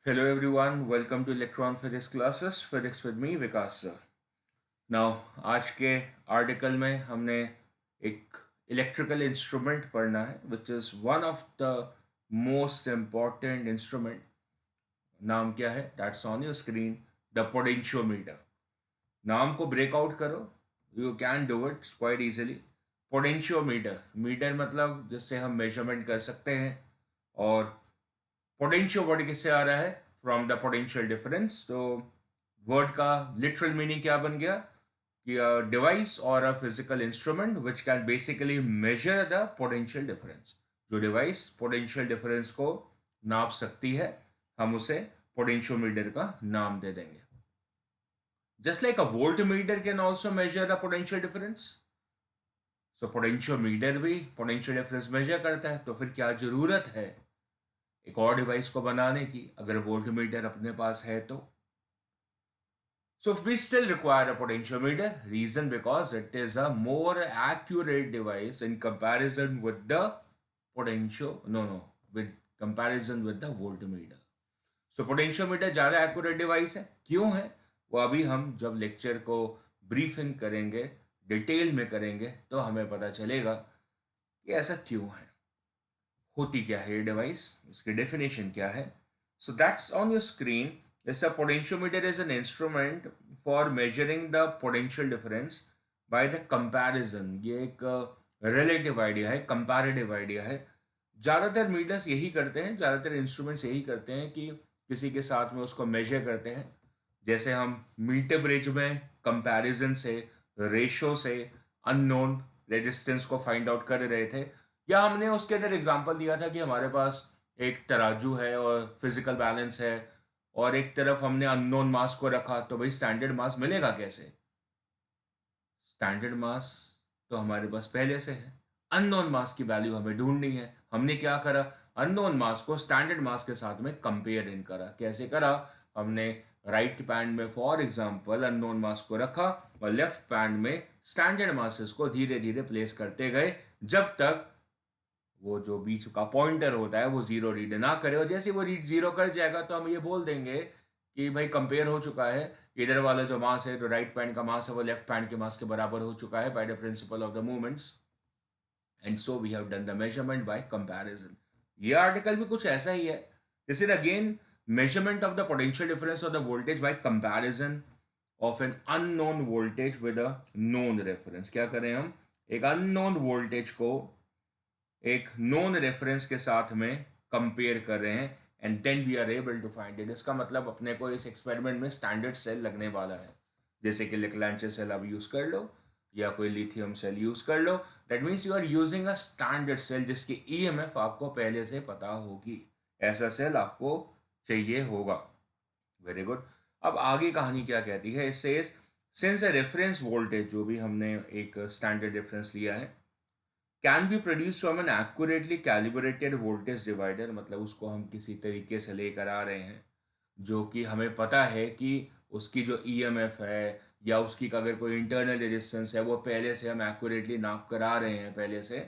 Hello everyone, welcome to Electron Physics classes, Physics with me Vikas sir. Now आज के article में हमने एक इलेक्ट्रिकल इंस्ट्रूमेंट पढ़ना है which is one of the most important instrument. नाम क्या है? That's on your screen, the potentiometer. नाम को ब्रेकआउट करो, you can do it quite easily. Potentiometer, meter मतलब जिससे हम मेजरमेंट कर सकते हैं, और पोटेंशियो वर्ड किससे आ रहा है? From the potential difference. तो वर्ड का लिटरल मीनिंग क्या बन गया कि अ डिवाइस और a physical instrument which can basically measure the potential difference. जो डिवाइस पोटेंशियल डिफरेंस को नाप सकती है, हम उसे पोटेंशियोमीटर का नाम दे देंगे। Just like a voltmeter can also measure the potential difference, so potentiometer भी पोटेंशियल डिफरेंस मेजर करता है। तो फिर क्या जरूरत है एक और डिवाइस को बनाने की अगर वोल्टमीटर अपने पास है तो? So we still require a potentiometer. Reason because it is a more accurate device in comparison with the potential. No, with comparison with the voltmeter. So potentiometer ज़्यादा accurate device है। क्यों है वो अभी हम जब लेक्चर को ब्रीफिंग करेंगे, डिटेल में करेंगे, तो हमें पता चलेगा कि ऐसा क्यों है, होती क्या है ये डिवाइस, इसकी डेफिनेशन क्या है। So that's on your screen. Yes, a potentiometer is an instrument for measuring the potential difference by the comparison. ये एक relative idea है, comparative idea है। ज़्यादातर मीटर्स यही करते हैं, ज़्यादातर इंस्ट्रूमेंट्स यही करते हैं कि किसी के साथ में उसको मेजर करते हैं। जैसे हम मीटर ब्रिज में कंपैरिजन से, रेशो से अननोन रेजिस्टेंस को फाइंड आउट कर रहे थे, या हमने उसके अंदर एग्जांपल दिया था कि हमारे पास एक तराजू है और फिजिकल बैलेंस है, और एक तरफ हमने अननोन मास को रखा, तो भाई स्टैंडर्ड मास मिलेगा कैसे? स्टैंडर्ड मास तो हमारे पास पहले से है, अननोन मास की वैल्यू हमें ढूंढनी है। हमने क्या करा? अननोन मास को स्टैंडर्ड मास के साथ में कंपेयर इन करा। कैसे करा? हमने राइट पैन में फॉर एग्जांपल अननोन मास को रखा और लेफ्ट पैन में स्टैंडर्ड मासेस को धीरे धीरे प्लेस करते गए, जब तक वो जो बीच का पॉइंटर होता है वो जीरो रीड ना करे। और जैसे वो रीड जीरो कर जाएगा तो हम ये बोल देंगे कि भाई कंपेयर हो चुका है, इधर वाला जो मास है, जो राइट पैन का मास है, वो लेफ्ट पैन के मास के बराबर हो चुका है by the principle of the movements, and so we have done the measurement by comparison. ये आर्टिकल भी कुछ ऐसा ही है। This is again measurement of the potential difference of the voltage by comparison of an unknown voltage with a known reference. क्या करें हम? एक अननोन वोल्टेज को एक नोन रेफरेंस के साथ में कंपेयर कर रहे हैं, and then we are able to find it. इसका मतलब अपने को इस एक्सपेरिमेंट में स्टैंडर्ड सेल लगने वाला है, जैसे कि लेक्लांचे सेल आप यूज कर लो या कोई लिथियम सेल यूज कर लो। That means you are using a standard cell जिसकी ईएमएफ आपको पहले से पता होगी। ऐसा सेल आपको चाहिए होगा। Very good. अब आगे कहानी क्या कहती है? इससे सिंस ए रेफरेंस वोल्टेज, जो भी हमने एक स्टैंडर्ड रेफरेंस लिया है, can be produce from an accurately calibrated voltage divider, मतलब उसको हम किसी तरीके से लेकर आ रहे हैं जो कि हमें पता है कि उसकी जो ईएमएफ है या उसकी का अगर कोई इंटरनल रेजिस्टेंस है वो पहले से हम एक्यूरेटली नाप कर आ रहे हैं पहले से।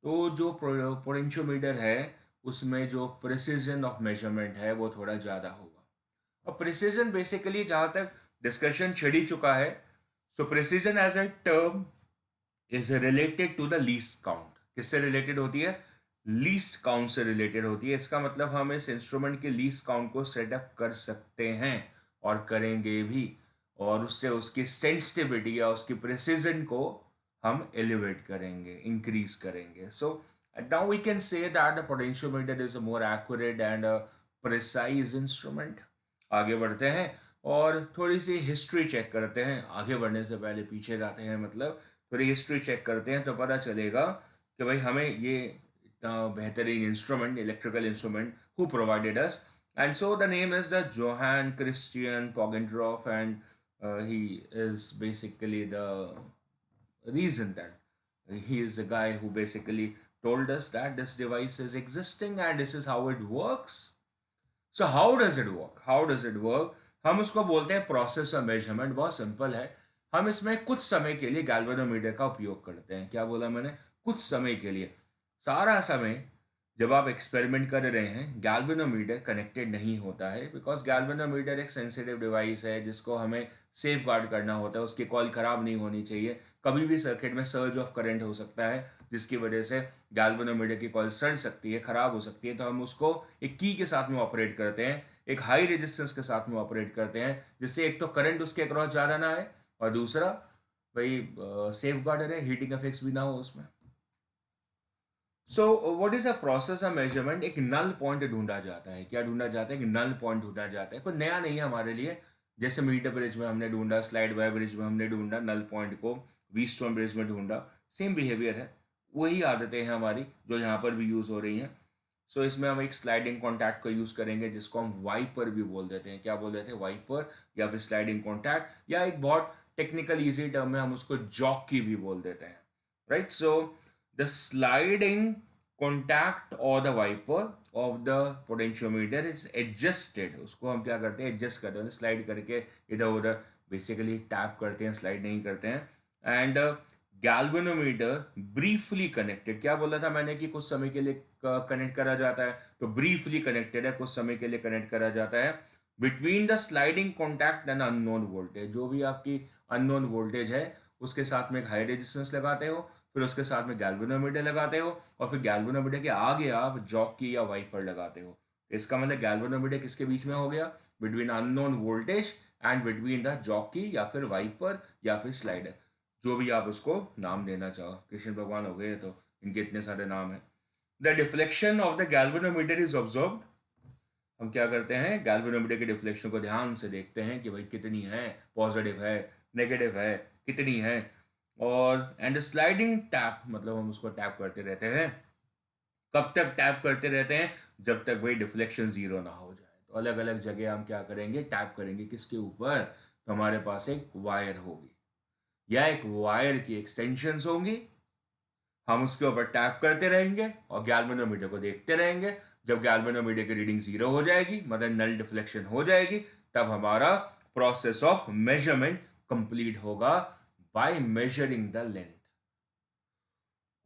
तो जो पोटेंशियोमीटर है उसमें जो प्रिसीजन ऑफ मेजरमेंट है वो थोड़ा ज़्यादा होगा। और प्रिसीजन बेसिकली जहाँ तक डिस्कशन छिड़ ही चुका है, so precision as a term is related to the least count. किससे रिलेटेड होती है? लीस्ट काउंट से रिलेटेड होती है। इसका मतलब हम इस इंस्ट्रूमेंट के लीस्ट काउंट को सेटअप कर सकते हैं और करेंगे भी, और उससे उसकी सेंसिटिविटी या उसकी प्रिसीजन को हम एलिवेट करेंगे, इंक्रीज करेंगे। So now we can say that the potentiometer is a more accurate and precise instrument. आगे बढ़ते हैं और थोड़ी सी हिस्ट्री चेक करते हैं। आगे बढ़ने से पहले पीछे जाते हैं, मतलब थोड़ी हिस्ट्री चेक करते हैं, तो पता चलेगा कि भाई हमें ये इतना बेहतरीन instrument, electrical instrument, who provided us. And so the name is the Johann Christian Poggendorff, and he is basically the reason that he is the guy who basically told us that this device is existing and this is how it works. So how does it work? How does it work? हम उसको बोलते हैं process of measurement. बहुत simple है। हम इसमें कुछ समय के लिए गैल्वेनोमीटर का उपयोग करते हैं। क्या बोला मैंने? कुछ समय के लिए। सारा समय जब आप एक्सपेरिमेंट कर रहे हैं गैल्वेनोमीटर कनेक्टेड नहीं होता है, बिकॉज गैल्वेनोमीटर एक सेंसिटिव डिवाइस है जिसको हमें सेफ गार्ड करना होता है, उसकी कॉइल ख़राब नहीं होनी चाहिए। कभी भी सर्किट में सर्ज ऑफ करंट हो सकता है जिसकी वजह से गैल्वेनोमीटर की कॉइल सड़ सकती है, ख़राब हो सकती है। तो हम उसको एक की के साथ में ऑपरेट करते हैं, एक हाई रेजिस्टेंस के साथ में ऑपरेट करते हैं, जिससे एक तो करंट उसके अक्रॉस ज़्यादा ना आए और दूसरा भाई सेफ गार्ड रहे, हीटिंग इफेक्ट्स भी ना हो उसमें। So what is a process of measurement? एक नल पॉइंट ढूंढा जाता है। क्या ढूंढा जाता है? कि नल पॉइंट ढूंढा जाता है। कोई नया नहीं है हमारे लिए। जैसे मीटर ब्रिज में हमने ढूंढा, स्लाइड वाई ब्रिज में हमने ढूंढा नल पॉइंट को, व्हीटस्टोन ब्रिज में ढूंढा, सेम बिहेवियर है। वही आदतें हैं हमारी जो यहाँ पर भी यूज़ हो रही हैं। सो इसमें हम एक स्लाइडिंग कॉन्टैक्ट का यूज़ करेंगे जिसको हम वाइपर भी बोल देते हैं। क्या बोल देते हैं? वाइपर या फिर स्लाइडिंग कॉन्टैक्ट, या एक बहुत टेक्निकल ईजी टर्म में हम उसको जॉकी भी बोल देते हैं। Right? So the sliding contact or the wiper of the potentiometer is adjusted। उसको हम क्या करते हैं? एडजस्ट करते हैं, स्लाइड करके इधर उधर, बेसिकली टैप करते हैं, स्लाइड नहीं करते हैं। एंड गैल्वेनोमीटर ब्रीफली कनेक्टेड, क्या बोला था मैंने कि कुछ समय के लिए कनेक्ट करा जाता है, तो ब्रीफली कनेक्टेड है, कुछ समय के लिए कनेक्ट करा जाता है between the sliding contact and unknown voltage. जो भी आपकी अननोन वोल्टेज है उसके साथ में एक हाई रेजिस्टेंस लगाते हो, फिर उसके साथ में गैल्वेनोमीटर लगाते हो, और फिर गैल्वेनोमीटर के आगे आप जॉकी या वाइपर लगाते हो। इसका मतलब गैल्वेनोमीटर किसके बीच में हो गया? Between unknown voltage and between the jockey या फिर वाइपर या फिर स्लाइडर, जो भी आप उसको नाम देना चाहो। कृष्ण भगवान हो गए तो इनके इतने सारे नाम हैं। The deflection of the galvanometer is observed. हम क्या करते हैं? गैल्वेनोमीटर के डिफ्लेक्शन को ध्यान से देखते हैं कि भाई कितनी है, पॉजिटिव है, नेगेटिव है, कितनी है। और एंड स्लाइडिंग टैप, मतलब हम उसको टैप करते रहते हैं। कब तक टैप करते रहते हैं? जब तक भाई डिफ्लेक्शन जीरो ना हो जाए। तो अलग अलग जगह हम क्या करेंगे? टैप करेंगे। किसके ऊपर? तो हमारे पास एक वायर होगी या एक वायर की एक्सटेंशंस होंगी। हम उसके ऊपर टैप करते रहेंगे और गैल्वेनोमीटर को देखते रहेंगे। जब गैल्वेनोमीटर की रीडिंग जीरो हो जाएगी, मतलब नल डिफ्लेक्शन हो जाएगी, तब हमारा प्रोसेस ऑफ मेजरमेंट कंप्लीट होगा बाय मेजरिंग द लेंथ।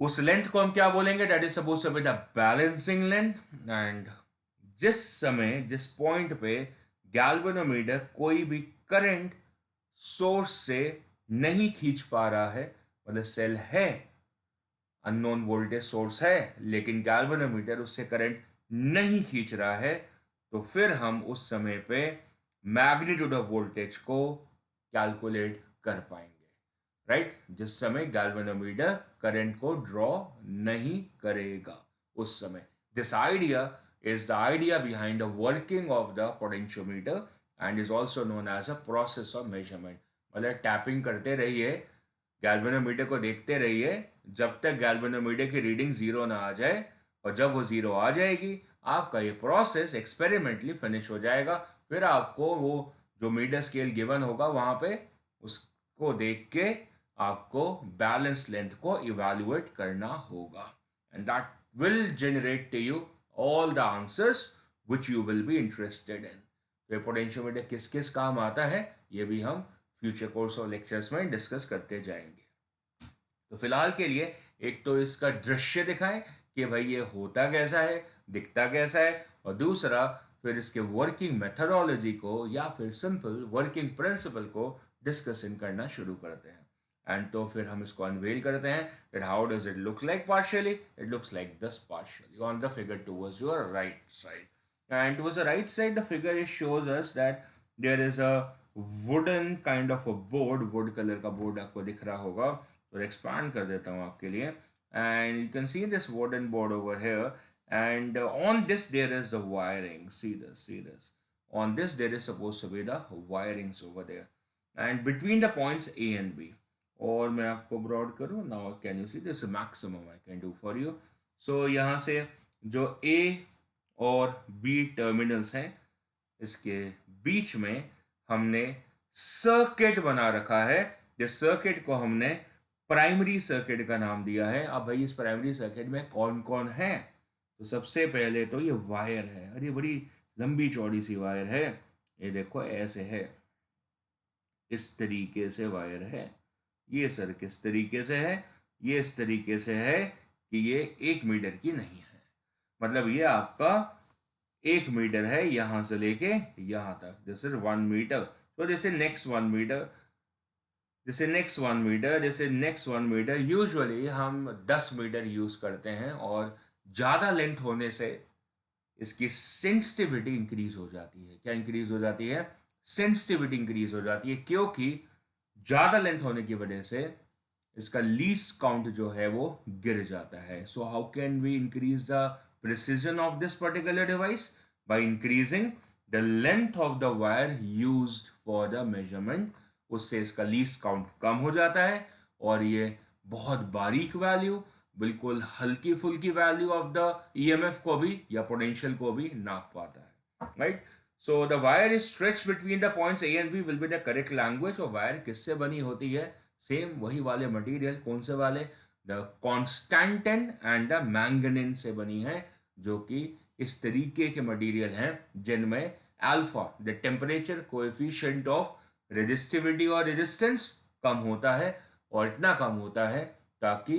उस लेंथ को हम क्या बोलेंगे? That is suppose to be the balancing length. And जिस समय, जिस पॉइंट पे गैल्वेनोमीटर कोई भी करंट सोर्स से नहीं खींच पा रहा है, मतलब सेल है, अननोन वोल्टेज सोर्स है, लेकिन गैल्वेनोमीटर उससे करंट नहीं खींच रहा है, तो फिर हम उस समय पे मैग्नीट्यूड ऑफ वोल्टेज को कैलकुलेट कर पाएंगे। राइट? जिस समय गैल्वेनोमीटर करंट को ड्रॉ नहीं करेगा उस समय। This idea is the idea behind the working of the potentiometer and is also known as a process of measurement। मतलब टैपिंग करते रहिए, गैल्वेनोमीटर को देखते रहिए जब तक गैल्वेनोमीटर की रीडिंग जीरो ना आ जाए, और जब वो जीरो आ जाएगी आपका ये प्रोसेस एक्सपेरिमेंटली फिनिश हो जाएगा। फिर आपको वो जो मीटर स्केल गिवन होगा वहां पे उसको देख के आपको बैलेंस लेंथ को इवैल्यूएट करना होगा, and that will generate to you all the answers which you will be interested in. तो पोटेंशियोमीटर किस किस काम आता है ये भी हम फ्यूचर कोर्स और लेक्चर्स में डिस्कस करते जाएंगे। तो फिलहाल के लिए एक तो इसका दृश्य दिखाएं कि भाई ये होता कैसा है, दिखता कैसा है, और दूसरा फिर इसके वर्किंग मेथडोलॉजी को या फिर सिंपल वर्किंग प्रिंसिपल को डिस्कशन करना शुरू करते हैं। एंड तो फिर हम इसको अनवेल करते हैं that how does it look like partially? It looks like this partially on the figure towards your right side. And towards the right side, the figure is shows us that there is a wooden kind of a board, wood color का board आपको दिख रहा होगा। तो expand कर देता हूँ आपके लिए, and you can see this wooden board over here, and on this there is the wiring. See this, on this there is supposed to be the wirings over there, and between the points A and B। और मैं आपको broad करूँ, now can you see this maximum I can do for you. So यहाँ से जो A और B terminals हैं, इसके बीच में हमने सर्किट बना रखा है। जिस सर्किट को हमने प्राइमरी सर्किट का नाम दिया है। अब भाई इस प्राइमरी सर्किट में कौन कौन है? तो सबसे पहले तो ये वायर है, अरे बड़ी लंबी चौड़ी सी वायर है। ये देखो ऐसे है, इस तरीके से वायर है। ये सर किस तरीके से है? ये इस तरीके से है कि ये 1 मीटर की नहीं है। मतलब ये आपका 1 मीटर है यहां से लेके यहां तक, दिस इज 1 मीटर। तो जैसे नेक्स्ट 1 मीटर, जैसे नेक्स्ट 1 मीटर, जैसे नेक्स्ट 1 मीटर, यूजुअली हम 10 मीटर यूज करते हैं, और ज़्यादा लेंथ होने से इसकी सेंसिटिविटी इंक्रीज हो जाती है। क्या इंक्रीज हो जाती है? सेंसिटिविटी इंक्रीज हो जाती है, क्योंकि ज़्यादा लेंथ होने की वजह से इसका लीस्ट काउंट जो है वो गिर जाता है। So how can we increase the precision of this particular device? By increasing the length of the wire used for the measurement. उससे इसका लीस्ट काउंट कम हो जाता है, और ये बहुत बारीक वैल्यू, बिल्कुल हल्की फुल्की वैल्यू ऑफ द ईएमएफ को भी या पोटेंशियल को भी नाप पाता है, right? So the wire is stretch between the points A and B will be the correct language. और वायर किससे बनी होती है? सेम वही वाले मटेरियल, कौन से वाले? The constantan and the manganin से बनी है, जो कि इस तरीके के मटेरियल हैं जिनमें alpha, the temperature coefficient of resistivity और रेजिस्टेंस, कम होता है। और इतना कम होता है ताकि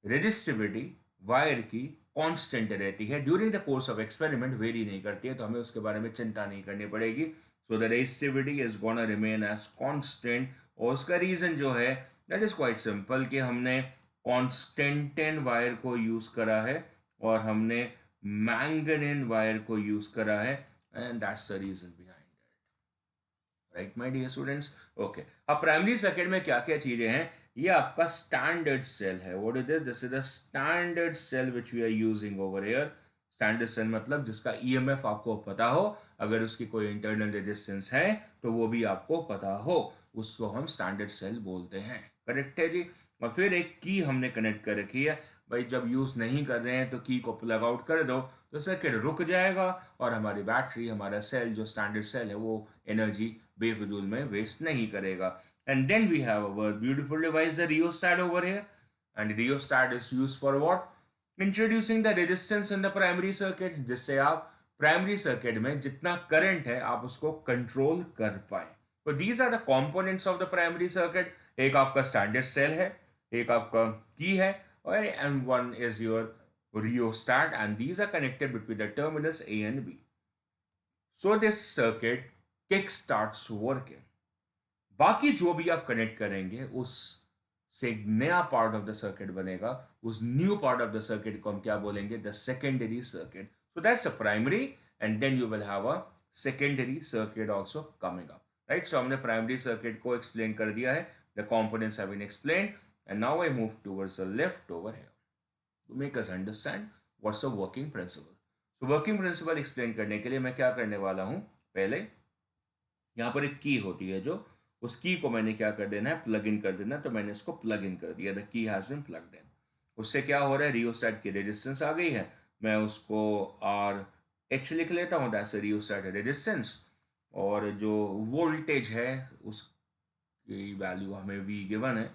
रेजिस्टिविटी वायर की कांस्टेंट रहती है, during the course of experiment very नहीं करती है, तो हमें उसके बारे में चिंता नहीं करनी पड़ेगी। So the resistivity is gonna remain as constant. और उसका रीजन जो है दैट इज क्वाइट सिंपल, कि हमने कॉन्स्टेंटिन वायर को यूज करा है और हमने मैंगनीन वायर को यूज करा है, and that's the reason behind it, right my dear students? Okay, अब प्राइमरी सर्किट में क्या क्या चीजें हैं? ये आपका स्टैंडर्ड सेल है। What is this? This is the standard cell which we are using over here. Standard cell मतलब जिसका ईएमएफ आपको पता हो, अगर उसकी कोई इंटरनल रेजिस्टेंस है तो वो भी आपको पता हो, उसको हम स्टैंडर्ड सेल बोलते हैं। करेक्ट है जी। और फिर एक की हमने कनेक्ट कर रखी है। भाई जब यूज नहीं कर रहे हैं तो की को प्लग आउट कर दो, तो सर्किट रुक जाएगा, और हमारी बैटरी, हमारा सेल जो स्टैंडर्ड सेल है, वो एनर्जी बेफजूल में वेस्ट नहीं करेगा। And then we have our beautiful device, the rheostat over here. And the rheostat is used for what? Introducing the resistance in the primary circuit, जिससे आप primary circuit में जितना current है आप उसको कंट्रोल कर पाए। तो these are the components of the primary circuit. एक आपका स्टैंडर्ड सेल है, एक आपका की है, और and one is your rheostat, and these are connected between the terminals A and B. So this circuit kick-starts working. बाकी जो भी आप कनेक्ट करेंगे उस से एक नया पार्ट ऑफ द सर्किट बनेगा। उस new part of the circuit को हम क्या बोलेंगे? The secondary circuit. So that's a primary, and then you will have a secondary circuit also coming up, right? So हमने प्राइमरी सर्किट को explain कर दिया है, the components have been explained, and now I move towards the left over here to make us understand what's a working principle. So working principle explain करने के लिए मैं क्या करने वाला हूं? पहले यहाँ पर एक की होती है, जो उस की को मैंने क्या कर देना है? प्लग इन कर देना। तो मैंने इसको प्लग इन कर दिया, the key has been plugged in. उससे क्या हो रहा है? रियोस्टेट की रेजिस्टेंस आ गई है। मैं उसको आर एच लिख लेता हूँ, दैट्स रियोस्टेट रेजिस्टेंस। और जो वोल्टेज है उसकी वैल्यू हमें वी गिवन है,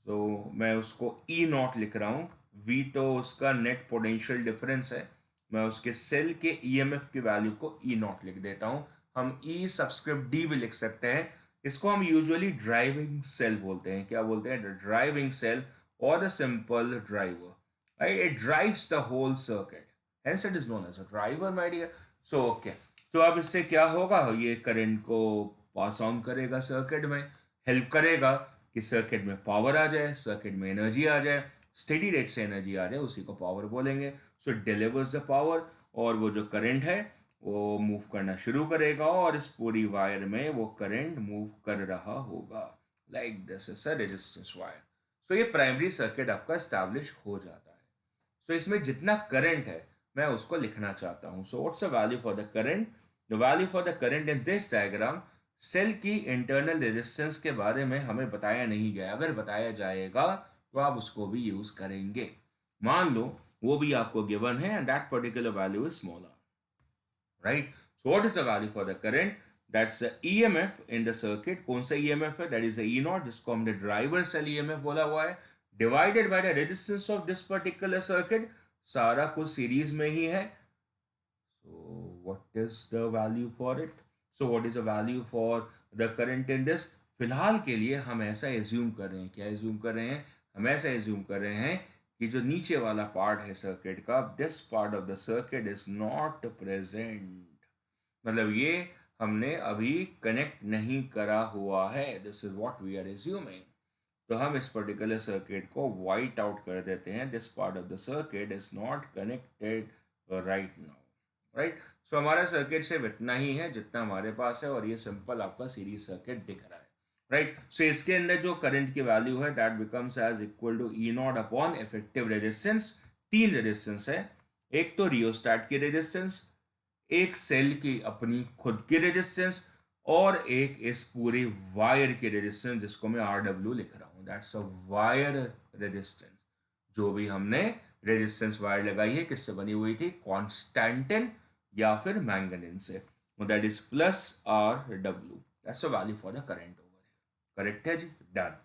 तो मैं उसको ई नॉट लिख रहा हूँ। वी तो उसका नेट पोटेंशियल डिफरेंस है, मैं उसके सेल के ईएमएफ की वैल्यू को ई नॉट लिख देता हूँ। हम ई सबस्क्रिप्ट डी भी लिख सकते हैं। इसको हम यूजुअली ड्राइविंग सेल बोलते हैं। क्या बोलते हैं? ड्राइविंग सेल और the simple driver, right? It drives the whole circuit, hence it is known as a driver, my dear. So okay, तो अब इससे क्या होगा? ये करंट को पास ऑन करेगा सर्किट में, हेल्प करेगा कि सर्किट में पावर आ जाए, सर्किट में एनर्जी आ जाए, स्टेडी रेट से एनर्जी आ जाए, उसी को पावर बोलेंगे। So it delivers the power, और वो जो करंट है वो मूव करना शुरू करेगा, और इस पूरी वायर में वो करंट मूव कर रहा होगा, like this is a resistance wire. So ये प्राइमरी सर्किट आपका एस्टैब्लिश हो जाता है। सो इसमें जितना करंट है मैं उसको लिखना चाहता हूँ। So what's the value for the current? The value for the current in this diagram, cell की इंटरनल रेजिस्टेंस के बारे में हमें बताया नहीं गया। अगर बताया जाएगा तो आप उसको भी यूज करेंगे। मान लो वो भी आपको गिवन है, and that particular value is smaller, right? So what is the value for the current? That's the EMF in the circuit. कौन सा ईएमएफ है? That is the E not, जिसको हमने ड्राइवर सेल ईएमएफ बोला हुआ है, divided by the resistance of this particular circuit. सारा कुछ सीरीज में ही है। So what is the value for it? So what is the value for the current in this? फिलहाल के लिए हम ऐसा एज्यूम कर रहे हैं, क्या एज्यूम कर रहे हैं? हम ऐसा एज्यूम कर रहे हैं कि जो नीचे वाला पार्ट है सर्किट का, this part of the circuit is not present, मतलब ये हमने अभी कनेक्ट नहीं करा हुआ है। This is what we are assuming. तो हम इस पर्टिकुलर सर्किट को वाइट आउट कर देते हैं, this part of the circuit is not connected right now, right. So हमारा सर्किट सिर्फ इतना ही है जितना हमारे पास है, और ये सिंपल आपका सीरीज सर्किट दिख रहा है, राइट। सो इसके अंदर जो करंट की वैल्यू है that becomes as equal to E naught upon effective resistance. तीन रेजिस्टेंस है, एक तो रियोस्टैट की रेजिस्टेंस, एक सेल की अपनी खुद की रेजिस्टेंस, और एक इस पूरी वायर की रेजिस्टेंस जिसको मैं RW लिख रहा हूं, दैट्स अ वायर रेजिस्टेंस। जो भी हमने रेजिस्टेंस वायर लगाई है किससे बनी हुई थी, कॉन्स्टेंटिन या फिर मैंगनीन से, that is plus RW, that's a value for the current over here. Correct है जी, डन।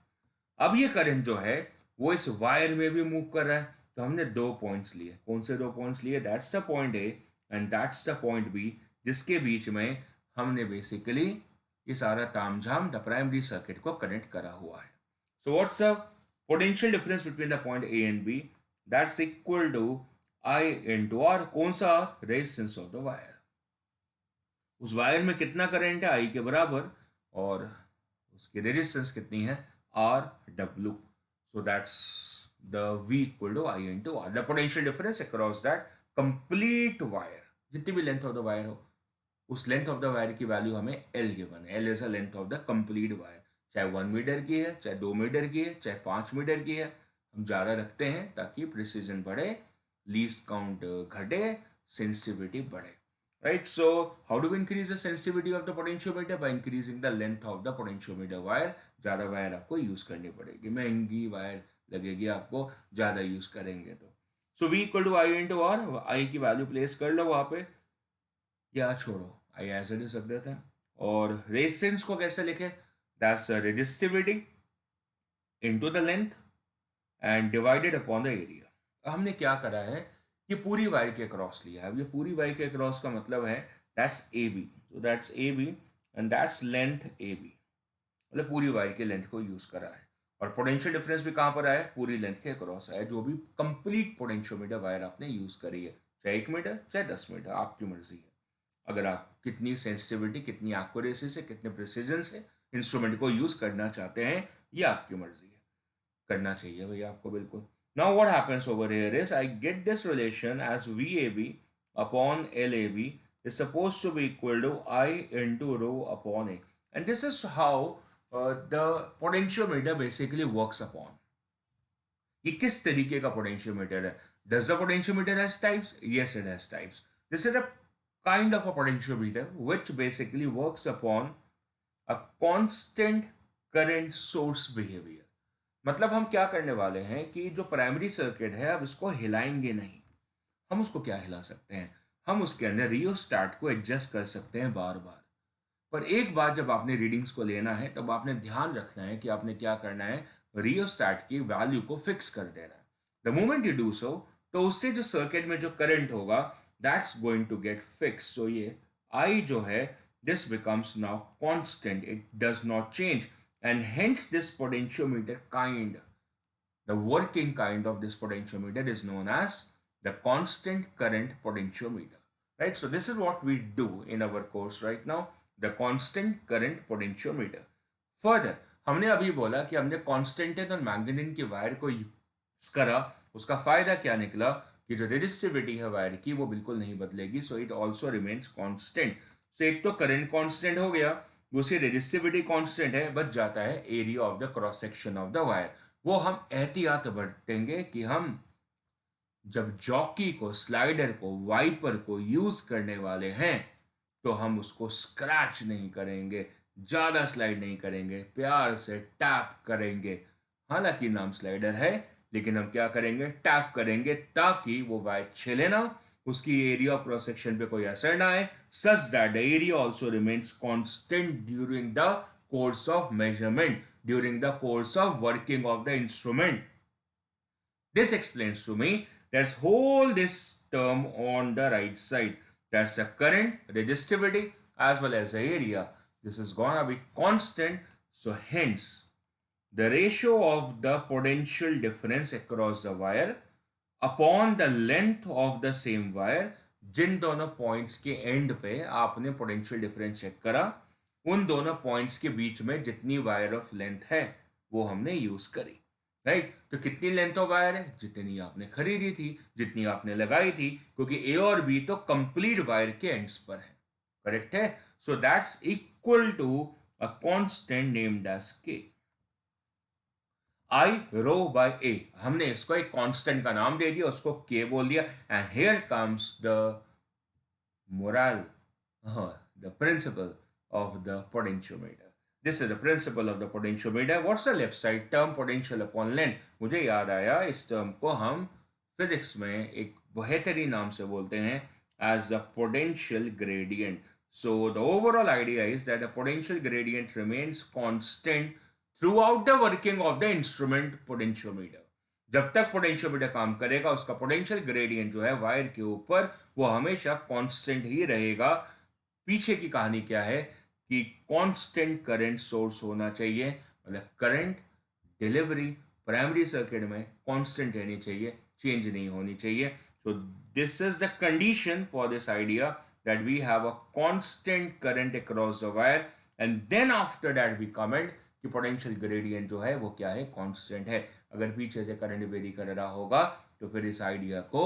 अब ये करंट जो है वो इस वायर में भी मूव कर रहा है, तो हमने दो पॉइंट्स लिए। कौन से दो पॉइंट्स लिए, that's the point A and that's the point B, जिसके बीच में हमने बेसिकली ये सारा तामझाम द प्राइमरी सर्किट को कनेक्ट करा हुआ है। So what's the potential difference between the point A and B, that's equal to I into R. कौन सा, रेजिस्टेंस ऑफ द वायर। उस वायर में कितना करंट है, आई के बराबर, और उसकी रेजिस्टेंस कितनी है, RW। So that's the V equal to I into R. The potential difference across that complete wire, जितनी भी लेंथ ऑफ द वायर हो, उस लेंथ ऑफ द वायर की वैल्यू हमें L गिवन है। L is a length of the complete wire, चाहे 1 metre की है, चाहे 2 मीटर की है, चाहे 5 मीटर की है। हम ज़्यादा रखते हैं ताकि प्रिसीजन बढ़े, लीस्ट काउंट घटे, सेंसिटिविटी बढ़े, right? So how do we increase the sensitivity of the potentiometer? By increasing the length of the potentiometer wire. ज़्यादा वायर आपको यूज करनी पड़ेगी, महंगी वायर लगेगी आपको ज़्यादा यूज करेंगे तो। So V equal to I into R, I की वैल्यू प्लेस कर लो वहाँ पे, या छोड़ो आई एज इट इज रख देते हैं। और रेजिस्टेंस को कैसे लिखे, that's resistivity into the length and divided upon the area. हमने क्या करा है, ये पूरी वायर के अक्रॉस लिया है। अब ये पूरी वायर के अक्रॉस का मतलब है दैट्स ए बी, तो that's A B and that's length A B, मतलब पूरी वायर के लेंथ को यूज करा है। और पोटेंशियल डिफरेंस भी कहाँ पर आया है, पूरी लेंथ के अक्रॉस आया, जो भी कंप्लीट पोटेंशियोमीटर वायर आपने यूज करी है, चाहे 1 मीटर चाहे 10 मीटर, आपकी मर्जी है। अगर आप कितनी सेंसिटिविटी, कितनी एक्यूरेसी से, कितने प्रिसीजन से इंस्ट्रूमेंट को यूज करना चाहते हैं, ये आपकी मर्जी है। करना चाहिए भैया आपको, बिल्कुल। Now what happens over here is I get this relation as VAB upon LAB is supposed to be equal to I into rho upon A, and this is how the potentiometer basically works upon. ये किस तरीके का potentiometer है, does the potentiometer has types? Yes, it has types. This is a kind of a potentiometer which basically works upon a constant current source behavior. मतलब हम क्या करने वाले हैं कि जो प्राइमरी सर्किट है अब इसको हिलाएंगे नहीं। हम उसको क्या हिला सकते हैं, हम उसके अंदर रियोस्टैट को एडजस्ट कर सकते हैं बार बार। पर एक बार जब आपने रीडिंग्स को लेना है तब आपने ध्यान रखना है कि आपने क्या करना है, रियोस्टैट की वैल्यू को फिक्स कर देना है। The moment you do so, तो उससे जो सर्किट में जो करंट होगा that's going to get fix. So ये आई जो है this becomes now constant, it does not change, and hence this potentiometer kind, the working kind of this potentiometer is known as the constant current potentiometer, right? So this is what we do in our course right now, the constant current potentiometer. Further, हमने अभी बोला कि हमने Constantine और manganin की wire को use करा, उसका फायदा क्या निकला कि जो रेजिस्टिविटी है वायर की वो बिल्कुल नहीं बदलेगी, so it also remains constant. सो एक तो करंट कॉन्स्टेंट हो गया, दूसरी रेजिस्टिविटी कांस्टेंट है, बच जाता है area of the cross section of the wire. वो हम एहतियात बरतेंगे कि हम जब जॉकी को, स्लाइडर को, वाइपर को यूज करने वाले हैं तो हम उसको स्क्रैच नहीं करेंगे, ज्यादा स्लाइड नहीं करेंगे, प्यार से टैप करेंगे। हालांकि नाम स्लाइडर है लेकिन हम क्या करेंगे, टैप करेंगे ताकि वो वायर छिले ना, उसकी एरिया ऑफ क्रॉस सेक्शन पे कोई असर ना आए, such that the area also remains constant during the course of measurement, during the course of working of the instrument. This explains to me that's whole this term on the right side, that's the current, resistivity as well as the area. This is gonna be constant, so hence the ratio of the potential difference across the wire upon the length of the same wire, जिन दोनों points के and पे आपने potential difference check करा, उन दोनों points के बीच में जितनी वायर ऑफ लेंथ है वो हमने यूज करी, राइट। तो कितनी लेंथ ऑफ वायर है, जितनी आपने खरीदी थी, जितनी आपने लगाई थी, क्योंकि ए और बी तो कंप्लीट वायर के एंड्स पर है, करेक्ट है। So that's equal to a constant named as K. I row bye ए, हमने इसको एक कांस्टेंट का नाम दे दिया, उसको के बोल दिया। And here comes the moral, the principle of the potentiometer. This is the principle of the potentiometer. What's the left side term? Potential upon length. मुझे याद आया, इस टर्म को हम फिजिक्स में एक बेहतरीन नाम से बोलते हैं as the potential gradient. So the overall idea is that the potential gradient remains constant throughout the working of the instrument potentiometer. जब तक पोटेंशियोमीटर काम करेगा उसका पोटेंशियल ग्रेडियंट जो है वायर के ऊपर वो हमेशा कांस्टेंट ही रहेगा। पीछे की कहानी क्या है कि कांस्टेंट करंट सोर्स होना चाहिए, मतलब करंट डिलीवरी प्राइमरी सर्किट में कांस्टेंट रहनी चाहिए, चेंज नहीं होनी चाहिए। So this is the condition for this idea that we have a constant current across the wire, and then after that we comment कि पोटेंशियल ग्रेडियंट जो है वो क्या है, कांस्टेंट है। अगर पीछे से करंट वेरी कर रहा होगा तो फिर इस आइडिया को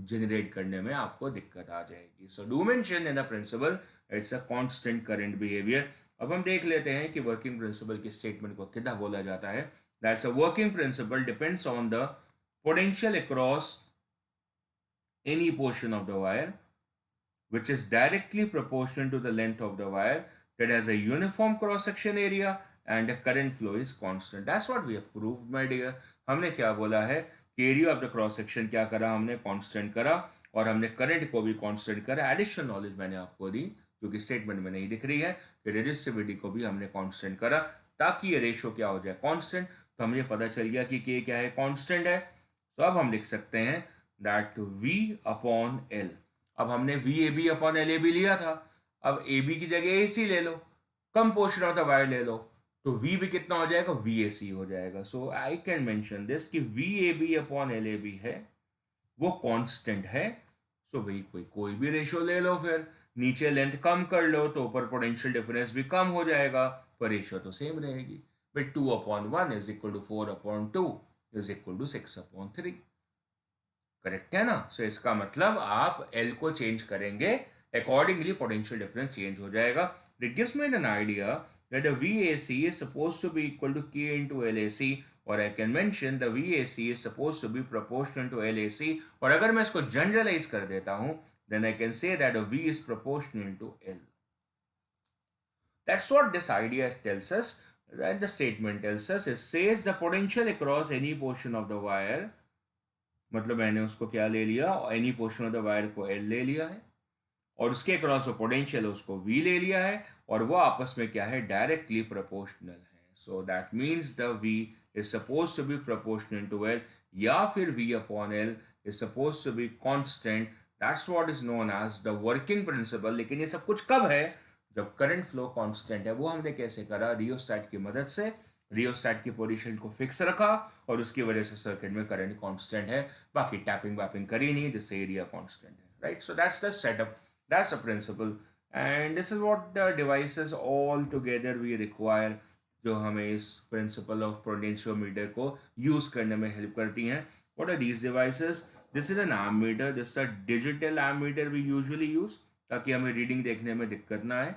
जनरेट करने में आपको दिक्कत आ जाएगी। So do mention in the principle it's a constant current behaviour. अब हम देख लेते हैं कि वर्किंग प्रिंसिपल की स्टेटमेंट को कितना बोला जाता है। That's a working principal depends on the potential across any portion of the wire which is directly proportional to the length of the wire, that has a uniform cross section area and the current flow is constant. That's what we have proved, my dear. हमने क्या बोला है कि area of the cross section क्या करा, हमने constant करा, और हमने करंट को भी कांस्टेंट करा। एडिशनल नॉलेज मैंने आपको दी जो कि स्टेटमेंट में नहीं दिख रही है कि रेजिस्टिविटी को भी हमने कांस्टेंट करा ताकि ये रेशो क्या हो जाए, कांस्टेंट। तो हमें पता चल गया कि के क्या है, कांस्टेंट है। तो अब हम लिख सकते हैं दैट v अपॉन एल। अब हमने V A B upon L A B लिया था, अब ए बी की जगह ए सी ले लो, कम पोर्शन ऑफ द वायर ले लो, तो वी भी कितना हो जाएगा, वी ए सी हो जाएगा। So I can mention this कि V A B upon L A B है वो कांस्टेंट है। सो भाई कोई भी रेशो ले लो, फिर नीचे लेंथ कम कर लो तो ऊपर पोटेंशियल डिफरेंस भी कम हो जाएगा, पर रेशो तो सेम रहेगी। भाई 2/1 is equal to 4/2 is equal to 6/3, correct है ना। सो इसका मतलब आप एल को चेंज करेंगे, अकॉर्डिंगली पोटेंशियल डिफरेंस चेंज हो जाएगा। It gives me an idea that the VAC is supposed to be equal to K into LAC, or I can mention the VAC is supposed to be proportional to LAC, और अगर मैं इसको generalise कर देता हूं then I can say that the V is proportional to L. That's what this idea tells us, that the statement tells us. It says the potential across any portion of the wire, मतलब मैंने उसको क्या ले लिया, any portion of the wire को L ले लिया है, और उसके क्रॉस जो पोटेंशियल है उसको वी ले लिया है, और वो आपस में क्या है, डायरेक्टली प्रोपोर्शनल है। So that means the V is suppose to be proportional to L, या फिर V upon L is suppose to be constant. That's what is known as the working principle. लेकिन ये सब कुछ कब है, जब करंट फ्लो कांस्टेंट है। वो हमने कैसे करा, रियोस्टैट की मदद से। रियोस्टैट की पोजीशन को फिक्स रखा और उसकी वजह से सर्किट में करंट कांस्टेंट है, बाकी टैपिंग वैपिंग करी नहीं जिससे एरिया कांस्टेंट है, right. So that's the setup, that's a principle, and this is what the devices all together we require, जो हमें इस प्रिंसिपल ऑफ पोटेंशियोमीटर को यूज करने में हेल्प करती हैं। What are these devices? This is an ammeter, this is a digital ammeter we usually use, ताकि हमें रीडिंग देखने में दिक्कत ना आए।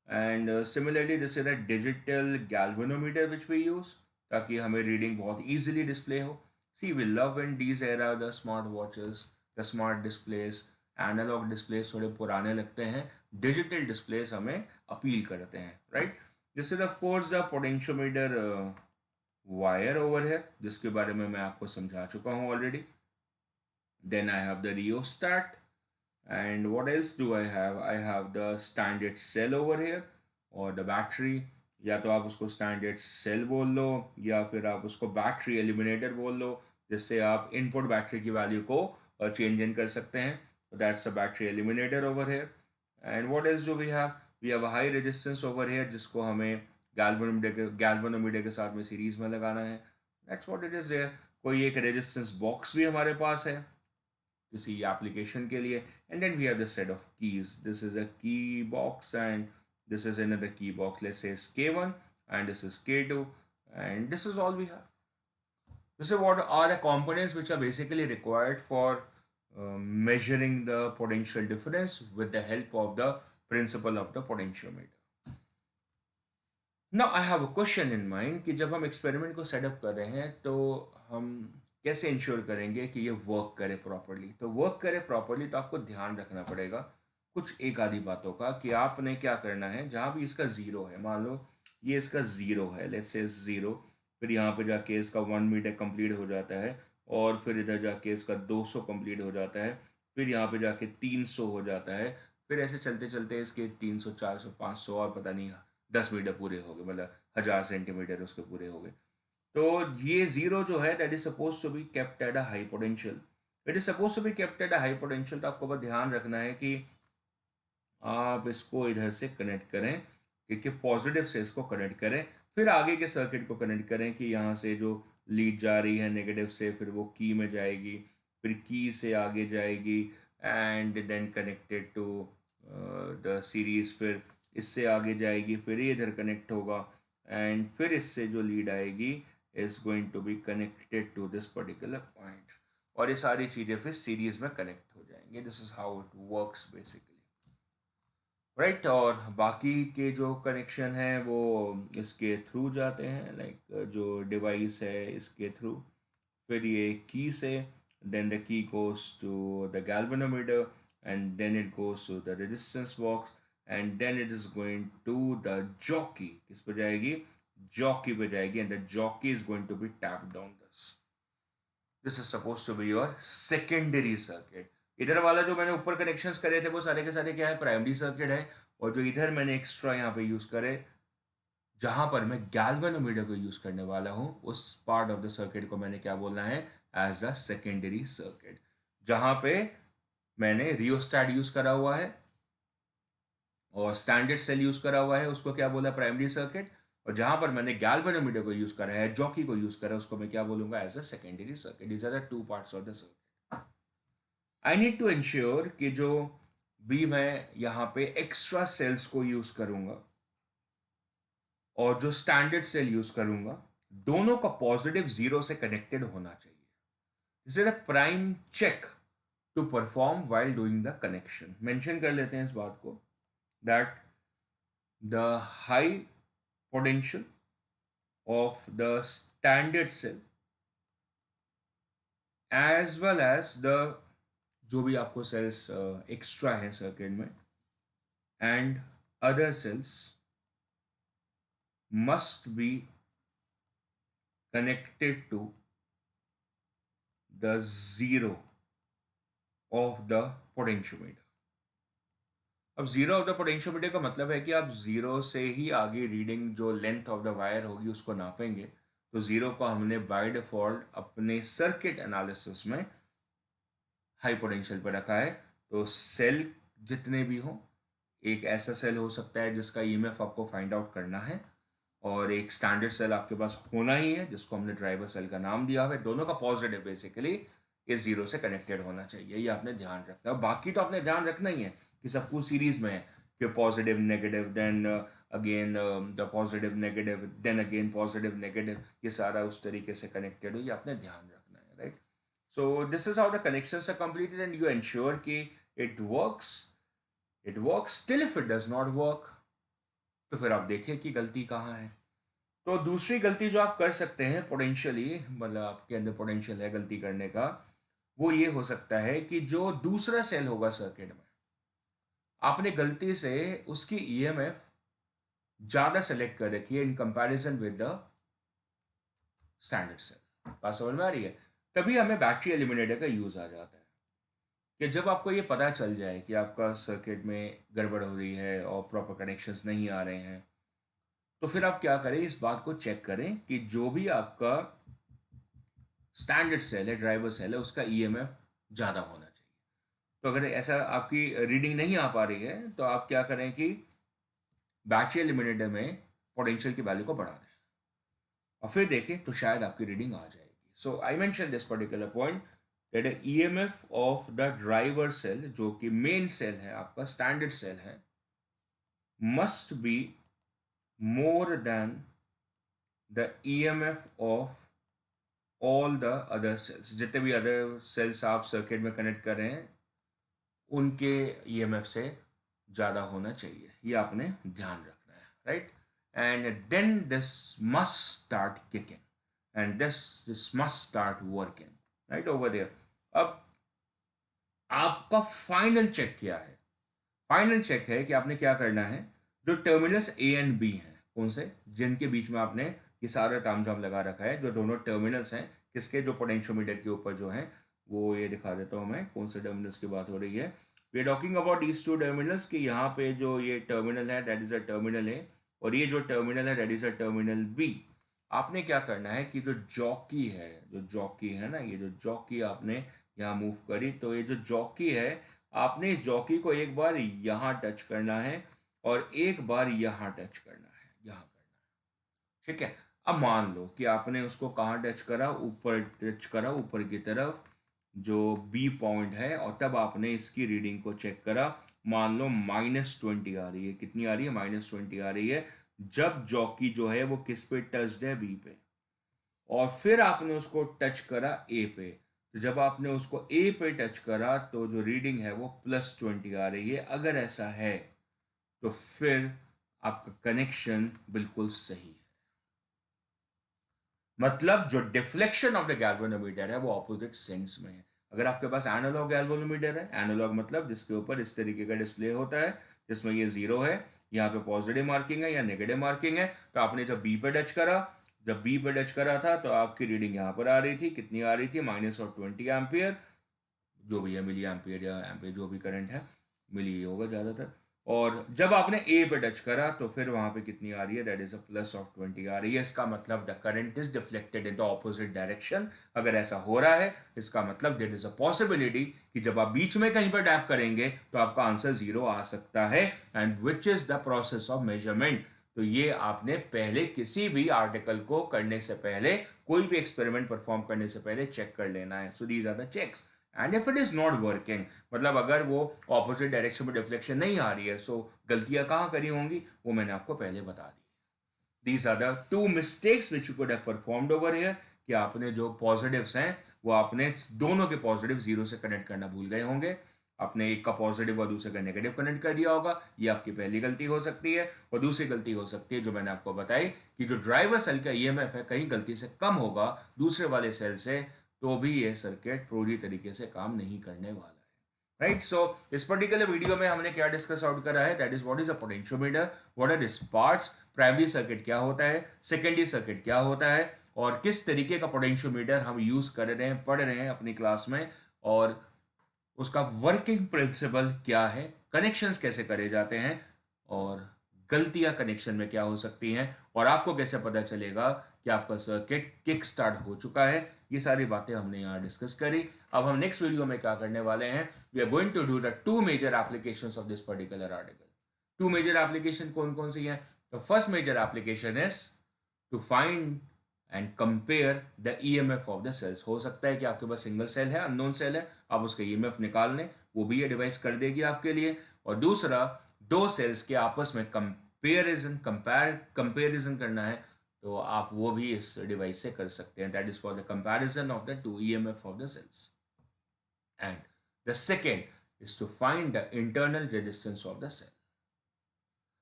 And similarly this is a digital galvanometer which we use, ताकि हमें रीडिंग बहुत ईजिली डिस्प्ले हो। See we love in these era the smart watches, the smart displays. Analog displays थोड़े पुराने लगते हैं, डिजिटल डिस्प्लेस हमें अपील करते हैं, right. This is of course the potentiometer wire over है, जिसके बारे में मैं आपको समझा चुका हूँ already. Then I have the rheostat, and what else do I have? I have the standard cell over here और the battery। या तो आप उसको स्टैंडर्ड सेल बोल लो या फिर आप उसको बैटरी एलिमिनेटर बोल लो, जिससे आप इनपुट बैटरी की वैल्यू को चेंज इन कर सकते हैं। That's a battery eliminator over here. And what else do we have? We have high resistance over here, जिसको हमें गैल्वेनोमीटर के साथ में सीरीज में लगाना है। That's what it is there. कोई एक रेजिस्टेंस बॉक्स भी हमारे पास है किसी एप्लीकेशन के लिए. And then we have the set of keys. This is a key box and this is another key box. Let's say it's K1 and this is K2 and this is all we have. This is what are the components which are basically required for measuring the potential difference with the help of the principle of the potentiometer. Now I have a question in mind कि जब हम experiment को setup कर रहे हैं तो हम कैसे इंश्योर करेंगे कि ये वर्क करे प्रॉपरली. तो वर्क करे प्रॉपरली तो आपको ध्यान रखना पड़ेगा कुछ एक आधी बातों का कि आपने क्या करना है. जहाँ भी इसका ज़ीरो है, मान लो ये इसका ज़ीरो है, लेट्स से ज़ीरो, फिर यहाँ पे जाके इसका 1 मीटर कंप्लीट हो जाता है और फिर इधर जाके इसका 200 कंप्लीट हो जाता है, फिर यहाँ पे जाके 300 हो जाता है, फिर ऐसे चलते चलते इसके 300 400 500 और पता नहीं 10 मीटर पूरे हो गए, मतलब 1000 सेंटीमीटर उसके पूरे हो गए. तो ये ज़ीरो जो है that is suppose to be kept at a high potential. It is suppose to be kept at a high potential. तो आपको बस ध्यान रखना है कि आप इसको इधर से कनेक्ट करें, क्योंकि पॉजिटिव से इसको कनेक्ट करें, फिर आगे के सर्किट को कनेक्ट करें कि यहाँ से जो लीड जा रही है नेगेटिव से फिर वो की में जाएगी, फिर की से आगे जाएगी and then connected to the series, फिर इससे आगे जाएगी, फिर ये इधर कनेक्ट होगा एंड फिर इससे जो लीड आएगी is going to be connected to this particular point और ये सारी चीज़ें फिर सीरीज़ में कनेक्ट हो जाएंगे. This is how it works basically, right. और बाकी के जो कनेक्शन हैं वो इसके थ्रू जाते हैं, लाइक जो डिवाइस है इसके थ्रू, फिर ये की से then the key goes to the galvanometer and then it goes to the resistance box and then it is going to the jockey. किस पे जाएगी? जॉकी पे जाएगी and the jockey is going to be tapped down. This is suppose to be your secondary circuit. इधर वाला जो मैंने ऊपर कनेक्शंस करे थे वो सारे के सारे क्या है? प्राइमरी सर्किट है. और जो इधर मैंने एक्स्ट्रा यहाँ पे यूज करे, जहां पर मैं गैल्वेनोमीटर को यूज करने वाला हूं, उस पार्ट ऑफ द सर्किट को मैंने क्या बोलना है? As a secondary circuit. जहां पे मैंने रियोस्टैट यूज करा हुआ है और स्टैंडर्ड सेल यूज करा हुआ है, उसको क्या बोला? Primary circuit. और जहां पर मैंने गैल्वेनोमीटर को यूज करा है, जॉकी को यूज करा है, उसको मैं क्या बोलूंगा? As a secondary circuit. These are the two parts of the circuit. I need to ensure कि जो भी मैं यहाँ पे एक्स्ट्रा सेल्स को यूज करूंगा और जो स्टैंडर्ड सेल यूज करूंगा, दोनों का पॉजिटिव जीरो से कनेक्टेड होना चाहिए. This is a prime check to perform while doing the connection. Mention कर लेते हैं इस बात को that the high potential of the standard cell as well as the जो भी आपको सेल्स एक्स्ट्रा हैं सर्किट में and other cells must be connected to the zero of the potentiometer. अब जीरो ऑफ द पोटेंशियोमीटर का मतलब है कि आप जीरो से ही आगे रीडिंग जो लेंथ ऑफ द वायर होगी उसको नापेंगे. तो जीरो को हमने बाय डिफॉल्ट अपने सर्किट एनालिसिस में हाई पोटेंशियल पर रखा है. तो सेल जितने भी हों, एक ऐसा सेल हो सकता है जिसका ईएमएफ आपको फाइंड आउट करना है और एक स्टैंडर्ड सेल आपके पास होना ही है जिसको हमने ड्राइवर सेल का नाम दिया हुआ है. दोनों का पॉजिटिव बेसिकली इस जीरो से कनेक्टेड होना चाहिए. ये आपने ध्यान रखना है. बाकी तो आपने ध्यान रखना ही है कि सब कुछ सीरीज में है कि positive negative then again the positive negative then again positive negative, ये सारा उस तरीके से कनेक्टेड हो. ये आपने ध्यान रखना है, right. So this is how the connections are completed and you ensure कि it works. Still if it does not work तो फिर आप देखिए कि गलती कहाँ है. तो दूसरी गलती जो आप कर सकते हैं पोटेंशियली, मतलब आपके अंदर पोटेंशियल है गलती करने का, वो ये हो सकता है कि जो दूसरा सेल होगा सर्किट में, आपने गलती से उसकी ईएमएफ ज़्यादा सेलेक्ट कर रखी है in comparison with the standard cell. बात समझ में आ रही है? तभी हमें बैटरी एलिमिनेटर का यूज़ आ जाता है कि जब आपको ये पता चल जाए कि आपका सर्किट में गड़बड़ हो रही है और प्रॉपर कनेक्शंस नहीं आ रहे हैं, तो फिर आप क्या करें? इस बात को चेक करें कि जो भी आपका स्टैंडर्ड सेल है, ड्राइवर सेल है, उसका ईएमएफ ज़्यादा होना चाहिए. तो अगर ऐसा आपकी रीडिंग नहीं आ पा रही है तो आप क्या करें कि बैटरी एलिमिनेटर में पोटेंशियल की वैल्यू को बढ़ा दें और फिर देखें तो शायद आपकी रीडिंग आ जाएगी. So I mention this particular point. That EMF of the driver cell, जो कि मेन सेल है, आपका स्टैंडर्ड सेल है, must be more than the EMF of all the other cells. जितने भी अदर सेल्स आप सर्किट में कनेक्ट कर रहे हैं उनके ईएमएफ से ज़्यादा होना चाहिए, ये आपने ध्यान रखना है, right. And then this must start kicking and this must start working, right over there. अब आपका फाइनल चेक क्या है? फाइनल चेक है कि आपने क्या करना है, जो टर्मिनल्स ए एंड बी हैं, कौन से, जिनके बीच में आपने ये सारा तामझाम लगा रखा है, जो दोनों टर्मिनल्स हैं किसके, जो पोटेंशियोमीटर के ऊपर जो है वो, ये दिखा देता हूँ मैं कौन से टर्मिनल्स की बात हो रही है। We are talking about these two terminals, कि यहाँ पे जो ये टर्मिनल है that is a terminal A, और ये जो टर्मिनल है that is a terminal B. आपने क्या करना है कि जो जॉकी है, जो जॉकी है ना, ये जो जॉकी आपने यहाँ मूव करी, तो ये जो जॉकी है, आपने इस जॉकी को एक बार यहाँ टच करना है और एक बार यहाँ टच करना है, यहाँ करना है, ठीक है। अब मान लो कि आपने उसको कहाँ टच करा, ऊपर टच करा, ऊपर की तरफ जो बी पॉइंट है, और तब आपने इसकी रीडिंग को चेक करा। मान लो -20 आ रही है, कितनी आ रही है, -20 आ रही है, जब जॉकी जो है वो किस पे टच्ड है, बी पे, और फिर आपने उसको टच करा ए पे। तो जब आपने उसको ए पे टच करा तो जो रीडिंग है वो +20 आ रही है। अगर ऐसा है तो फिर आपका कनेक्शन बिल्कुल सही है, मतलब जो डिफ्लेक्शन ऑफ द गैल्वेनोमीटर है वो ऑपोजिट सेंस में है। अगर आपके पास एनालॉग गैल्वेनोमीटर है, एनालॉग मतलब जिसके ऊपर इस तरीके का डिस्प्ले होता है, जिसमें ये 0 है, यहाँ पे पॉजिटिव मार्किंग है या नेगेटिव मार्किंग है, तो आपने जब बी पे टच करा, जब बी पे टच करा था तो आपकी रीडिंग यहाँ पर आ रही थी, कितनी आ रही थी, -20 एम्पियर, जो भी है, मिली एम्पियर या एम्पियर, जो भी करंट है, मिली ही होगा ज़्यादातर। और जब आपने ए पे टच करा तो फिर वहाँ पे कितनी आ रही है, दैट इज +20 आ रही है। इसका मतलब the current is deflected in the opposite direction. अगर ऐसा हो रहा है, इसका मतलब देयर इज अ पॉसिबिलिटी कि जब आप बीच में कहीं पर टैप करेंगे तो आपका आंसर 0 आ सकता है, and which is the process of measurement. तो ये आपने पहले किसी भी आर्टिकल को करने से पहले, कोई भी एक्सपेरिमेंट परफॉर्म करने से पहले चेक कर लेना है। So these are the checks. And if it is not working, मतलब अगर वो ऑपोजिट डायरेक्शन में डिफ्लेक्शन नहीं आ रही है, सो गलतियां कहाँ करी होंगी वो मैंने आपको पहले बता दी। These are the two mistakes which you could have performed over here, कि आपने जो पॉजिटिव्स हैं वो आपने दोनों के पॉजिटिव 0 से कनेक्ट करना भूल गए होंगे। आपने एक का पॉजिटिव और दूसरे का नेगेटिव कनेक्ट कर दिया होगा, ये आपकी पहली गलती हो सकती है। और दूसरी गलती हो सकती है जो मैंने आपको बताई, कि जो ड्राइवर सेल का ईएमएफ है कहीं गलती से कम होगा दूसरे वाले सेल से, तो भी ये सर्किट पूरी तरीके से काम नहीं करने वाला है, राइट। सो इस पर्टिकुलर वीडियो में हमने क्या डिस्कस आउट करा है, that is what is a potentiometer, what are its parts, primary circuit क्या होता है, सेकेंडरी सर्किट क्या होता है, और किस तरीके का पोटेंशियोमीटर हम यूज कर रहे हैं, पढ़ रहे हैं अपनी क्लास में, और उसका वर्किंग प्रिंसिपल क्या है, कनेक्शंस कैसे करे जाते हैं, और गलतियां कनेक्शन में क्या हो सकती हैं, और आपको कैसे पता चलेगा कि आपका सर्किट किक स्टार्ट हो चुका है। ये सारी बातें हमने यहाँ डिस्कस करी। अब हम नेक्स्ट वीडियो में क्या करने वाले हैं, we are going to do the 2 major applications of this particular article. 2 major application कौन कौन सी हैं? The first major application is to find and compare the EMF of the cells. हो सकता है कि आपके पास सिंगल सेल है, अननोन सेल है, आप उसका ईएमएफ निकाल लें, वो भी ये डिवाइस कर देगी आपके लिए। और दूसरा, दो सेल्स के आपस में कंपेरिजन करना है, तो आप वो भी इस डिवाइस से कर सकते हैं। That is for the comparison of the 2 EMF of the cells. And the second is to find the internal resistance of the cell.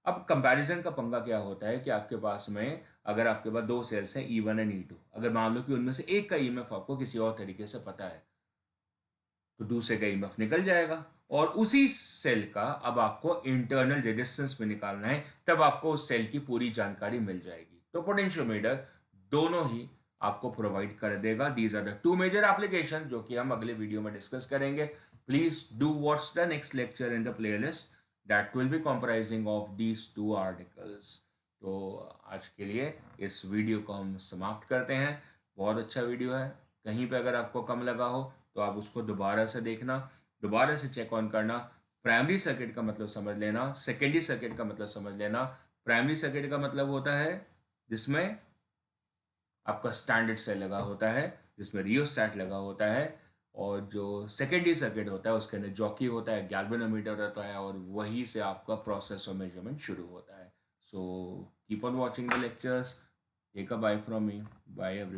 अब कंपैरिजन का पंगा क्या होता है कि आपके पास में, अगर आपके पास दो सेल्स हैं E1 एंड E2, अगर मान लो कि उनमें से एक का ईएमएफ आपको किसी और तरीके से पता है, तो दूसरे का ईएमएफ निकल जाएगा, और उसी सेल का अब आपको इंटरनल रेजिस्टेंस में निकालना है, तब आपको उस सेल की पूरी जानकारी मिल जाएगी। तो पोटेंशियोमीटर दोनों ही आपको प्रोवाइड कर देगा। These are the 2 major application, जो कि हम अगले वीडियो में डिस्कस करेंगे। Please do watch the next lecture in the playlist that will be comprising of these 2 articles। तो आज के लिए इस वीडियो को हम समाप्त करते हैं। बहुत अच्छा वीडियो है, कहीं पे अगर आपको कम लगा हो तो आप उसको दोबारा से देखना, दोबारा से चेक ऑन करना। प्राइमरी सर्किट का मतलब समझ लेना, सेकेंडरी सर्किट का मतलब समझ लेना। प्राइमरी सर्किट का मतलब होता है जिसमें आपका स्टैंडर्ड सेल लगा होता है, जिसमें रियोस्टैट लगा होता है, और जो सेकेंडरी सर्किट होता है उसके अंदर जॉकी होता है, गैल्वेनोमीटर होता है, और वहीं से आपका प्रोसेस और मेजरमेंट शुरू होता है. So keep on watching the lectures. Take a bye from me. Bye everyone.